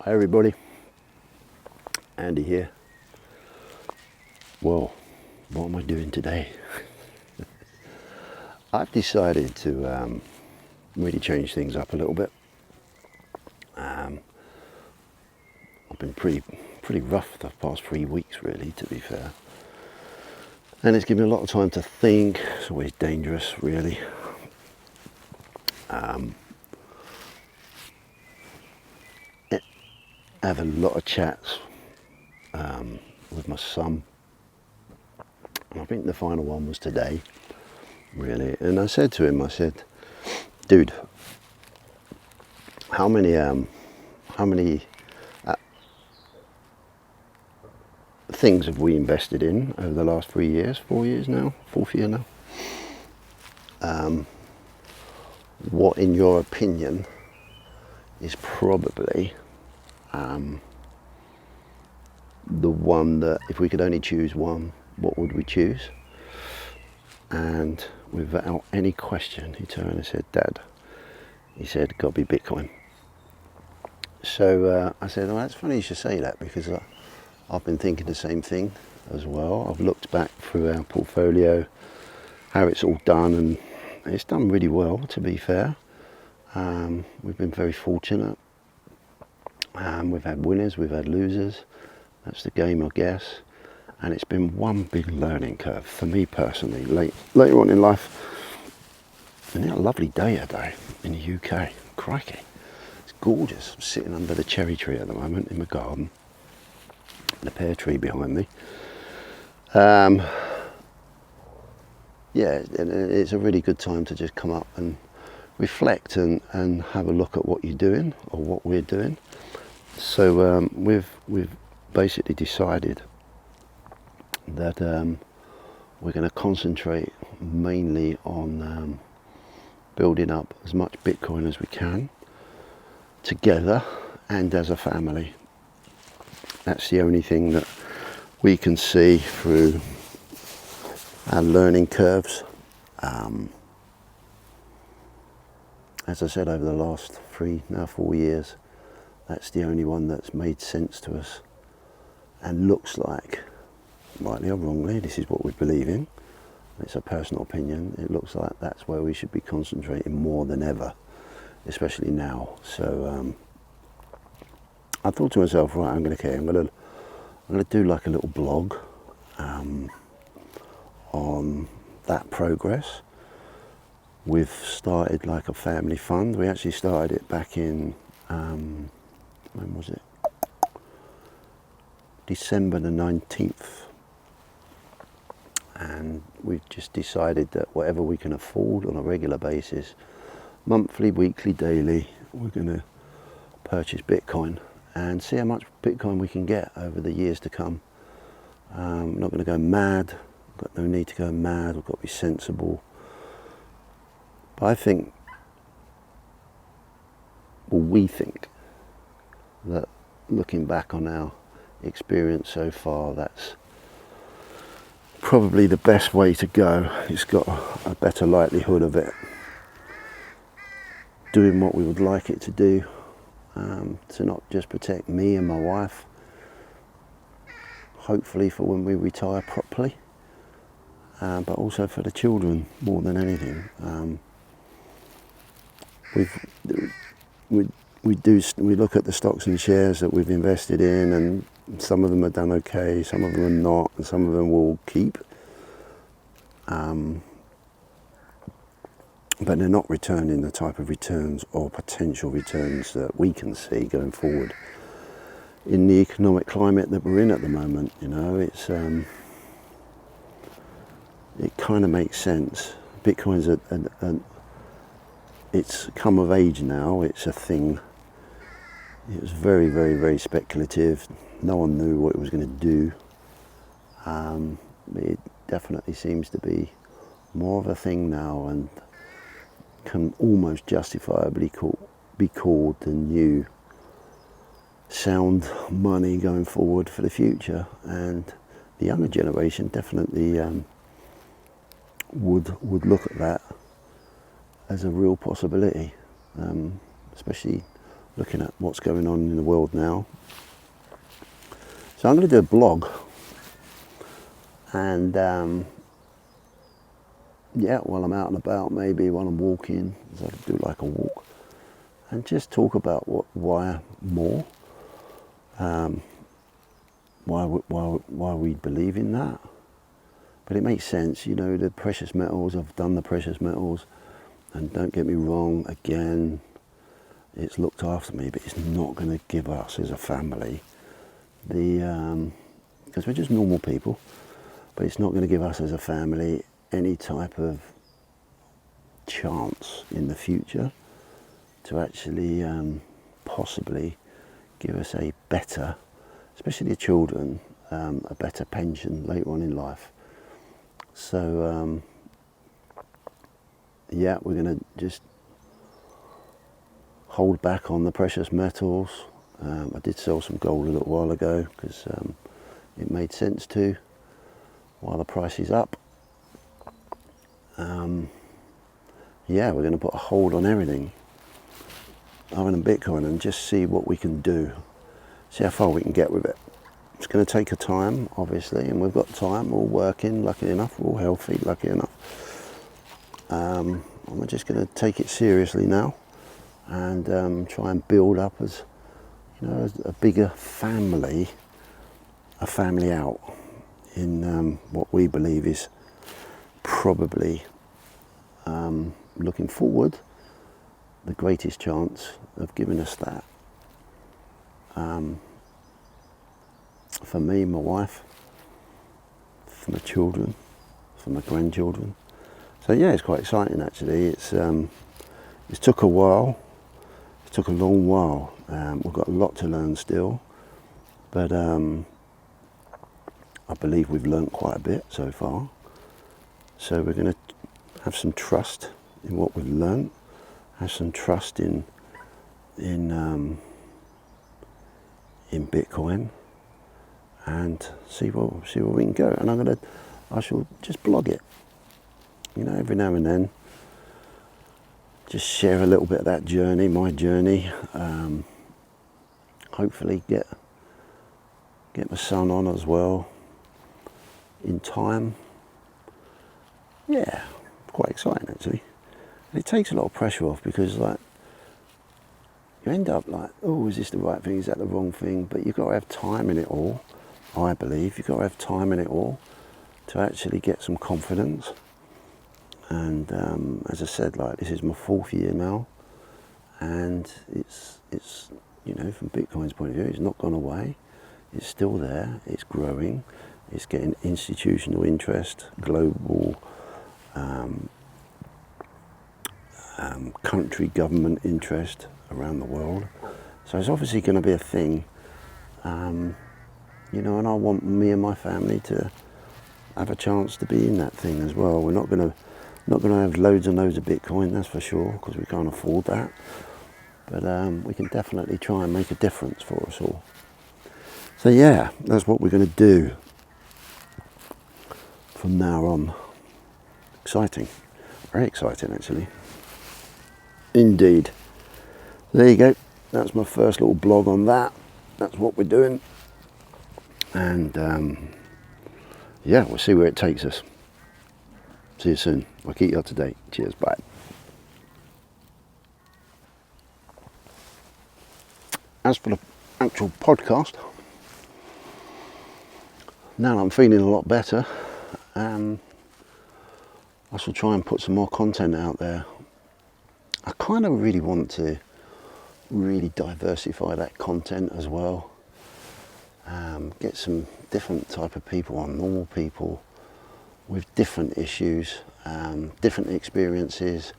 Hi everybody, Andy here. Well, what am I doing today? I've decided to really change things up a little bit. I've been pretty rough the past 3 weeks, really, to be fair. And it's given me a lot of time to think. It's always dangerous, really. I have a lot of chats with my son. And I think the final one was today, really. And I said to him, dude, how many things have we invested in over the last 3 years, 4 years now, fourth year now? What, in your opinion, is probably the one that, if we could only choose one, what would we choose? And without any question, he turned and said, Dad, he said, gotta be Bitcoin. So I said, well, that's funny you should say that, because I've been thinking the same thing as well. I've looked back through our portfolio, how it's all done, and it's done really well, to be fair. We've been very fortunate. We've had winners, we've had losers. That's the game, I guess. And it's been one big learning curve for me personally. Later on in life, and a lovely day today in the UK. Crikey, it's gorgeous. I'm sitting under the cherry tree at the moment in my garden. The pear tree behind me. Yeah, it's a really good time to just come up and reflect and have a look at what you're doing, or what we're doing. So we've basically decided that we're going to concentrate mainly on building up as much Bitcoin as we can together and as a family. That's the only thing that we can see through our learning curves. As I said, over the last 4 years, that's the only one that's made sense to us and looks like, rightly or wrongly, this is what we believe in. It's a personal opinion. It looks like that's where we should be concentrating more than ever, especially now. So I thought to myself, right, I'm going to do like a little blog on that progress. We've started like a family fund. We actually started it back in when was it? December the 19th. And we've just decided that whatever we can afford on a regular basis, monthly, weekly, daily, we're going to purchase Bitcoin and see how much Bitcoin we can get over the years to come. We're not going to go mad. We've got no need to go mad. We've got to be sensible. But I think, well, we think that looking back on our experience so far, that's probably the best way to go. It's got a better likelihood of it doing what we would like it to do, to not just protect me and my wife, hopefully for when we retire properly, but also for the children more than anything. We look at the stocks and shares that we've invested in, and some of them are done okay, some of them are not, and some of them will keep. But they're not returning the type of returns or potential returns that we can see going forward in the economic climate that we're in at the moment. You know, it's it kind of makes sense. Bitcoin's it's come of age now. It's a thing. It was very, very, very speculative. No one knew what it was going to do. It definitely seems to be more of a thing now, and can almost justifiably be called the new sound money going forward for the future. And the younger generation definitely would look at that as a real possibility, especially looking at what's going on in the world now. So I'm going to do a blog, and yeah, while I'm out and about, maybe while I'm walking, so I do like a walk, and just talk about why more, why we believe in that. But it makes sense, you know, the precious metals. I've done the precious metals, and don't get me wrong, again, it's looked after me, but it's not going to give us as a family because we're just normal people, but it's not going to give us as a family any type of chance in the future to actually possibly give us a better, especially the children, a better pension later on in life. So yeah, we're going to just hold back on the precious metals. I did sell some gold a little while ago because it made sense to while the price is up. Yeah, we're going to put a hold on everything other than Bitcoin and just see what we can do, see how far we can get with it. It's going to take a time, obviously, and we've got time. We're all working, lucky enough. We're all healthy, lucky enough. And we're just going to take it seriously now and try and build up as, you know, as a bigger family, a family out in what we believe is probably, looking forward, the greatest chance of giving us that. For me, my wife, for my children, for my grandchildren. So yeah, it's quite exciting actually. It's took a while. It took a long while. We've got a lot to learn still, but I believe we've learned quite a bit so far. So we're going to have some trust in what we've learned, have some trust in Bitcoin, and see where we can go. And I shall just blog it, you know, every now and then. Just share a little bit of that journey, my journey. Hopefully get my son on as well in time. Yeah, quite exciting actually. And it takes a lot of pressure off because like you end up like, oh, is this the right thing? Is that the wrong thing? But you've got to have time in it all. I believe you've got to have time in it all to actually get some confidence. And as I said, like this is my 4th year now, and it's you know, from Bitcoin's point of view, it's not gone away. It's still there. It's growing. It's getting institutional interest, global country government interest around the world. So it's obviously going to be a thing. You know, and I want me and my family to have a chance to be in that thing as well. We're not going to have loads and loads of Bitcoin, that's for sure, because we can't afford that. But we can definitely try and make a difference for us all. So yeah, that's what we're going to do from now on. Exciting, very exciting actually. Indeed. There you go. That's my first little blog on that. That's what we're doing. And yeah, we'll see where it takes us. See you soon. I'll keep you up to date. Cheers. Bye. As for the actual podcast, now that I'm feeling a lot better, I shall try and put some more content out there. I kind of really want to really diversify that content as well. Get some different type of people on, normal people with different issues, different experiences.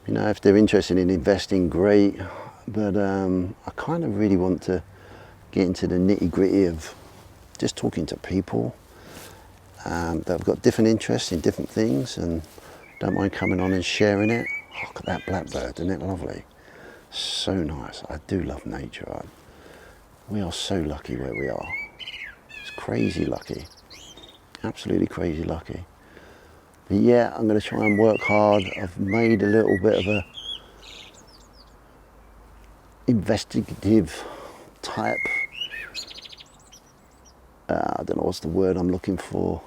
You know, if they're interested in investing, great, but I kind of really want to get into the nitty-gritty of just talking to people that have got different interests in different things and don't mind coming on and sharing it. Oh, look at that blackbird, isn't it lovely? So nice. I do love nature. We are so lucky where we are. It's crazy lucky. Absolutely crazy lucky. But yeah, I'm going to try and work hard. I've made a little bit of investigative type, I don't know what's the word I'm looking for,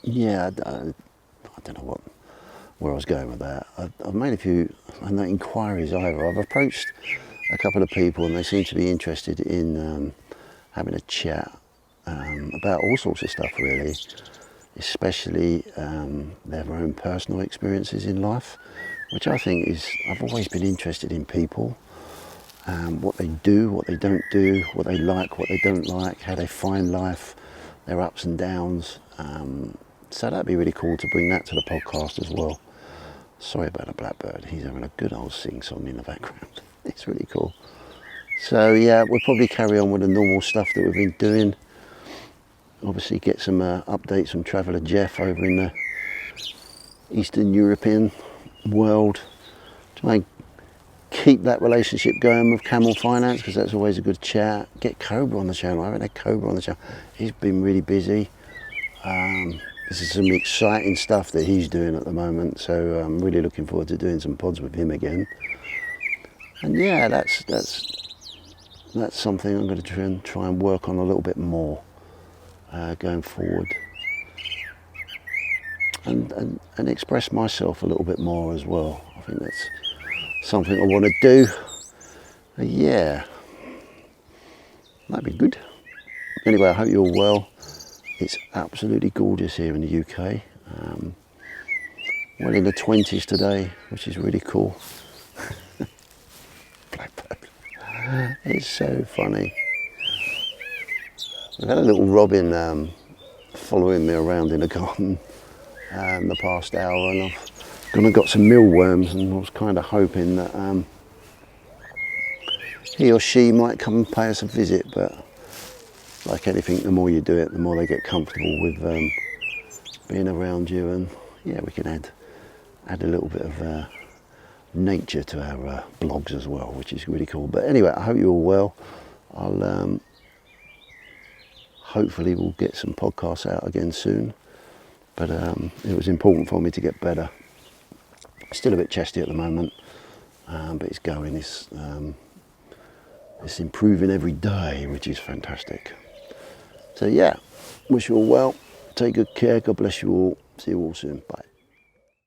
yeah, I don't know where I was going with that. I've made a few, no inquiries either. I've approached a couple of people and they seem to be interested in having a chat about all sorts of stuff really, especially their own personal experiences in life, which I think is, I've always been interested in people, what they do, what they don't do, what they like, what they don't like, how they find life, their ups and downs. So that'd be really cool to bring that to the podcast as well. Sorry about the blackbird, he's having a good old sing-song in the background. It's really cool. So yeah, we'll probably carry on with the normal stuff that we've been doing. Obviously get some updates from Traveller Jeff over in the Eastern European world. Try and keep that relationship going with Camel Finance, because that's always a good chat. Get Cobra on the channel. I haven't had Cobra on the channel. He's been really busy. This is some exciting stuff that he's doing at the moment, so I'm really looking forward to doing some pods with him again. And yeah, that's something I'm going to try and work on a little bit more going forward, and express myself a little bit more as well. I think that's something I want to do. Yeah, that'd be good. Anyway, I hope you're all well. It's absolutely gorgeous here in the UK. Well in the 20s today, which is really cool. Blackbird. It's so funny. I've had a little robin following me around in the garden the past hour, and I've gone and got some mealworms, and I was kind of hoping that he or she might come and pay us a visit, but like anything, the more you do it, the more they get comfortable with being around you, and yeah, we can add a little bit of nature to our blogs as well, which is really cool. But anyway, I hope you're all well. I'll hopefully we'll get some podcasts out again soon, but it was important for me to get better. Still a bit chesty at the moment, but it's going. It's improving every day, which is fantastic. So yeah, wish you all well. Take good care. God bless you all. See you all soon. Bye.